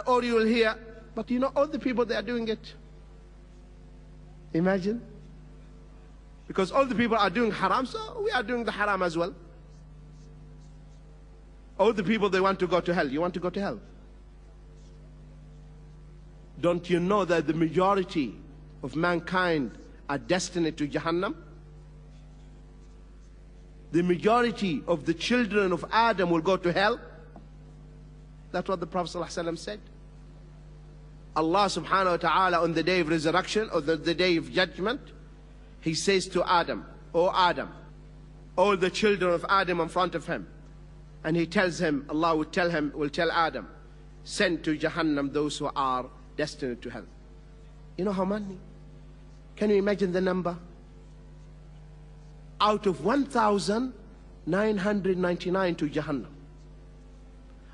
Or you will hear, but you know all the people, they are doing it. Imagine. Because all the people are doing haram, so we are doing the haram as well. All the people, they want to go to hell. You want to go to hell? Don't you know that the majority of mankind are destined to Jahannam? The majority of the children of Adam will go to hell. That's what the Prophet ﷺ said. Allah subhanahu wa ta'ala on the day of resurrection, or the day of judgment, He says to Adam, "O Adam," all the children of Adam in front of him, and He tells him, Allah will tell Adam, "Send to Jahannam those who are destined to hell." You know how many? Can you imagine the number? Out of 1,999 to Jahannam.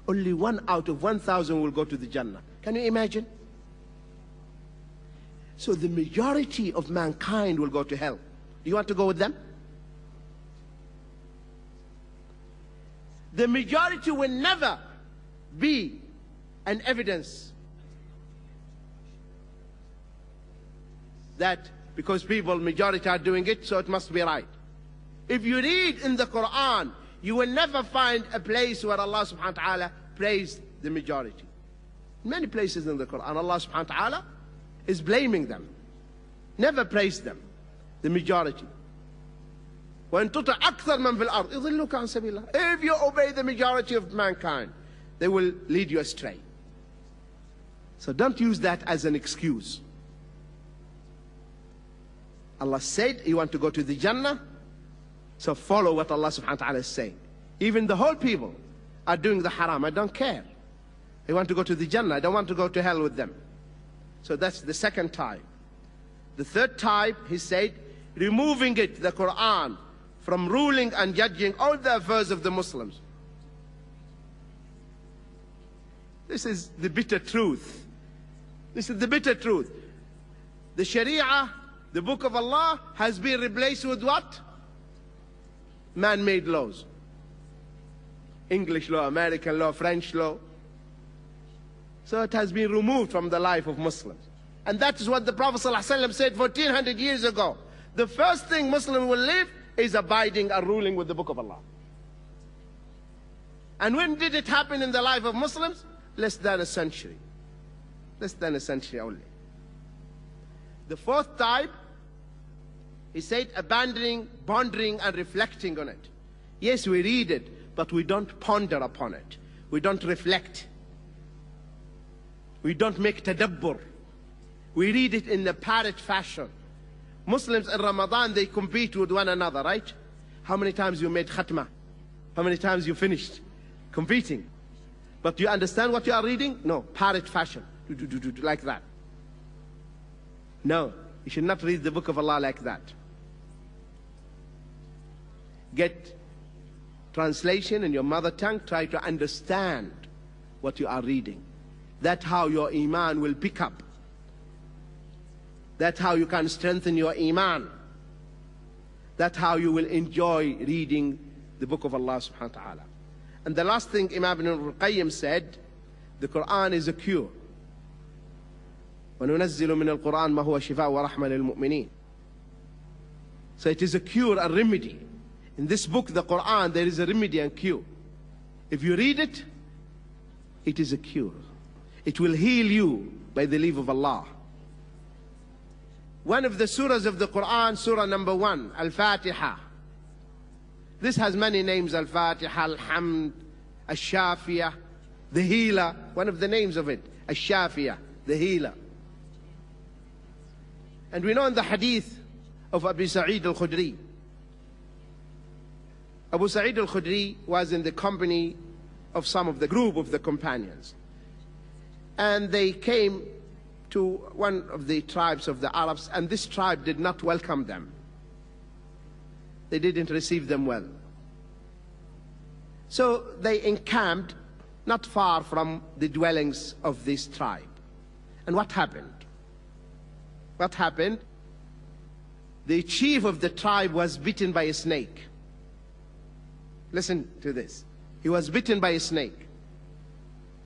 Only 1 out of 1,000 will go to the Jannah. Can you imagine? So the majority of mankind will go to hell. Do you want to go with them? The majority will never be an evidence that because people, majority are doing it, so it must be right. If you read in the Qur'an, you will never find a place where Allah subhanahu wa ta'ala praised the majority. In many places in the Qur'an, Allah subhanahu wa ta'ala is blaming them. Never praised them, the majority. وَإِن تُطِعْ أَكْثَرَ مَنْ فِي الْأَرْضِ يُضِلُّكَ عَنْ سَبِيلِ اللَّهِ. If you obey the majority of mankind, they will lead you astray. So don't use that as an excuse. Allah said, you want to go to the Jannah, so follow what Allah subhanahu wa ta'ala is saying. Even the whole people are doing the haram, I don't care. They want to go to the Jannah, I don't want to go to hell with them. So that's the second type. The third type, he said, removing it, the Qur'an, from ruling and judging all the affairs of the Muslims. This is the bitter truth. This is the bitter truth. The Sharia, the book of Allah, has been replaced with what? Man-made laws. English law, American law, French law. So it has been removed from the life of Muslims. And that is what the Prophet ﷺ said 1400 years ago. The first thing Muslims will live is abiding and ruling with the book of Allah. And when did it happen in the life of Muslims? Less than a century. Less than a century only. The fourth type, he said, abandoning, pondering and reflecting on it. Yes, we read it, but we don't ponder upon it. We don't reflect. We don't make tadabbur. We read it in the parrot fashion. Muslims in Ramadan, they compete with one another, right? How many times you made khatmah? How many times you finished competing? But do you understand what you are reading? No, parrot fashion, like that. No, you should not read the book of Allah like that. Get translation in your mother tongue, try to understand what you are reading. That's how your iman will pick up. That's how you can strengthen your iman. That's how you will enjoy reading the book of Allah subhanahu wa ta'ala. And the last thing Imam Ibn al-Qayyim said, the Quran is a cure. وَنُنَزِّلُ مِنَ الْقُرْآنِ مَا هُوَ شِفَاءٌ وَرَحْمَةٌ لِلْمُؤْمِنِينَ. So it is a cure, a remedy. In this book, the Quran, there is a remedy and cure. If you read it, it is a cure. It will heal you by the leave of Allah. One of the surahs of the Quran, surah number 1, Al-Fatiha. This has many names, Al-Fatiha, Al-Hamd, Al-Shafiyah, the healer. One of the names of it, Al-Shafiyah, the healer. And we know in the hadith of Abu Sa'id Al-Khudri. Abu Sa'id Al-Khudri was in the company of some of the group of the companions. And they came to one of the tribes of the Arabs, and this tribe did not welcome them. They didn't receive them well. So they encamped not far from the dwellings of this tribe. And what happened? What happened? The chief of the tribe was bitten by a snake. Listen to this. He was bitten by a snake.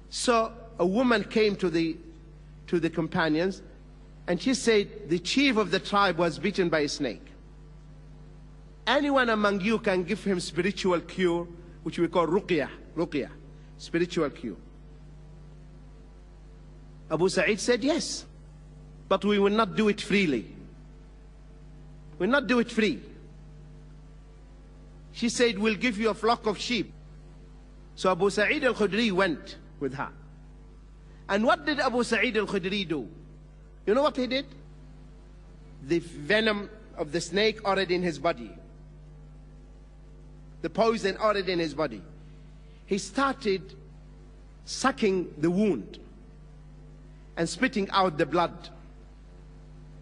So a woman came to the companions, and she said the chief of the tribe was bitten by a snake. Anyone among you can give him spiritual cure, which we call ruqyah, spiritual cure. Abu Sa'id said yes, but we will not do it freely. We will not do it free. She said, we'll give you a flock of sheep. So Abu Sa'id al-Khudri went with her. And what did Abu Sa'id al-Khudri do? You know what he did? The venom of the snake already in his body. The poison already in his body. He started sucking the wound and spitting out the blood.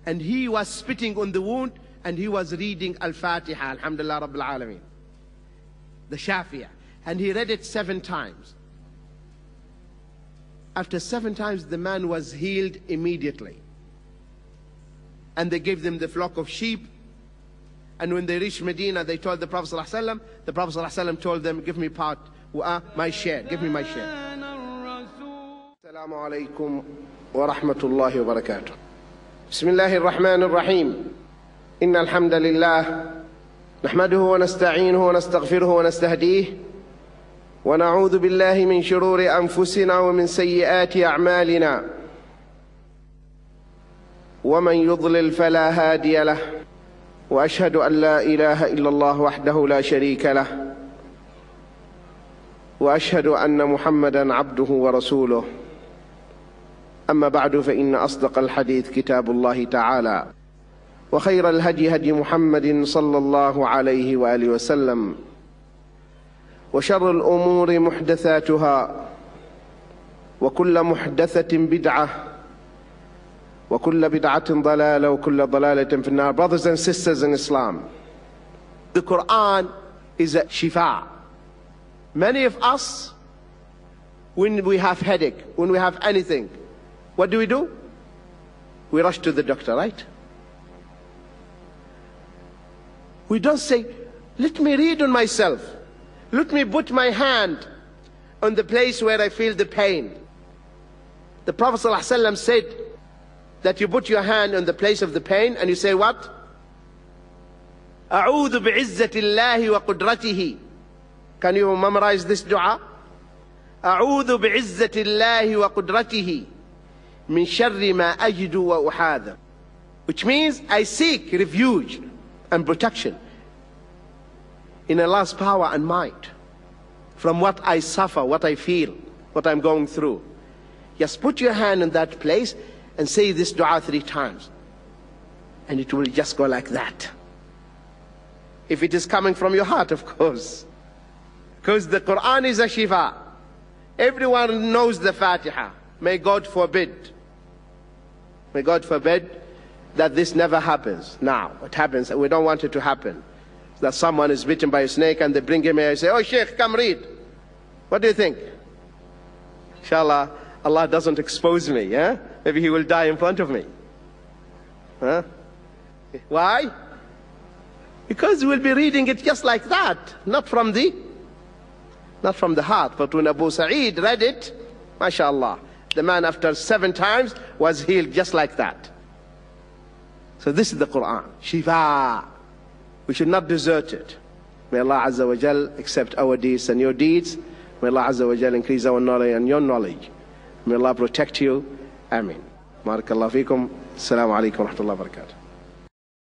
And he was spitting on the wound, and he was reading Al-Fatiha, Alhamdulillah Rabbil Alameen, the Shafiyah. And he read it 7 times. After 7 times, the man was healed immediately. And they gave them the flock of sheep. And when they reached Medina, they told the Prophet ﷺ. The Prophet ﷺ told them, give me my share. Give me my share. Assalamu alaikum wa rahmatullahi wa barakatuh. Bismillahir Rahmanir Rahim. Inna alhamdulillah. Nahmaduhu wa nasta'inuhu wa nastaghfiruhu wa nastahdihi. ونعوذ بالله من شرور أنفسنا ومن سيئات أعمالنا ومن يضلل فلا هادي له وأشهد أن لا إله إلا الله وحده لا شريك له وأشهد أن محمدا عبده ورسوله أما بعد فإن أصدق الحديث كتاب الله تعالى وخير الهدي هدي محمد صلى الله عليه وآله وسلم وشر الأمور محدثاتها وكل محدثة بدعة وكل بدعة ضلالة وكل ضلالة في النار. Brothers and sisters in Islam, the Quran is a shifa. Many of us, when we have headache, when we have anything, what do? We rush to the doctor, right? We don't say, let me read on myself. Let me put my hand on the place where I feel the pain. The Prophet ﷺ said that you put your hand on the place of the pain and you say what? أعوذ بعزة الله وقدرته. Can you memorize this dua? أعوذ بعزة الله وقدرته من شر ما أجد وأحاذر. Which means I seek refuge and protection in Allah's power and might from what I suffer, what I feel, what I'm going through. Just put your hand in that place and say this dua 3 times. And it will just go like that. If it is coming from your heart, of course. Because the Quran is a shifa. Everyone knows the Fatiha. May God forbid. May God forbid that this never happens. Now, it happens, and we don't want it to happen. That someone is bitten by a snake and they bring him here and say, oh Shaykh, come read. What do you think? Inshallah, Allah doesn't expose me, yeah? Maybe he will die in front of me. Huh? Why? Because we'll be reading it just like that, not from the heart. But when Abu Sa'id read it, mashallah, the man after 7 times was healed just like that. So this is the Quran, shifa. We should not desert it. May Allah Azza wa Jal accept our deeds and your deeds. May Allah Azza wa Jal increase our knowledge and your knowledge. May Allah protect you. Ameen. Barakallahu feekum. Assalamu alaikum wa rahmatullahi wa barakatuh.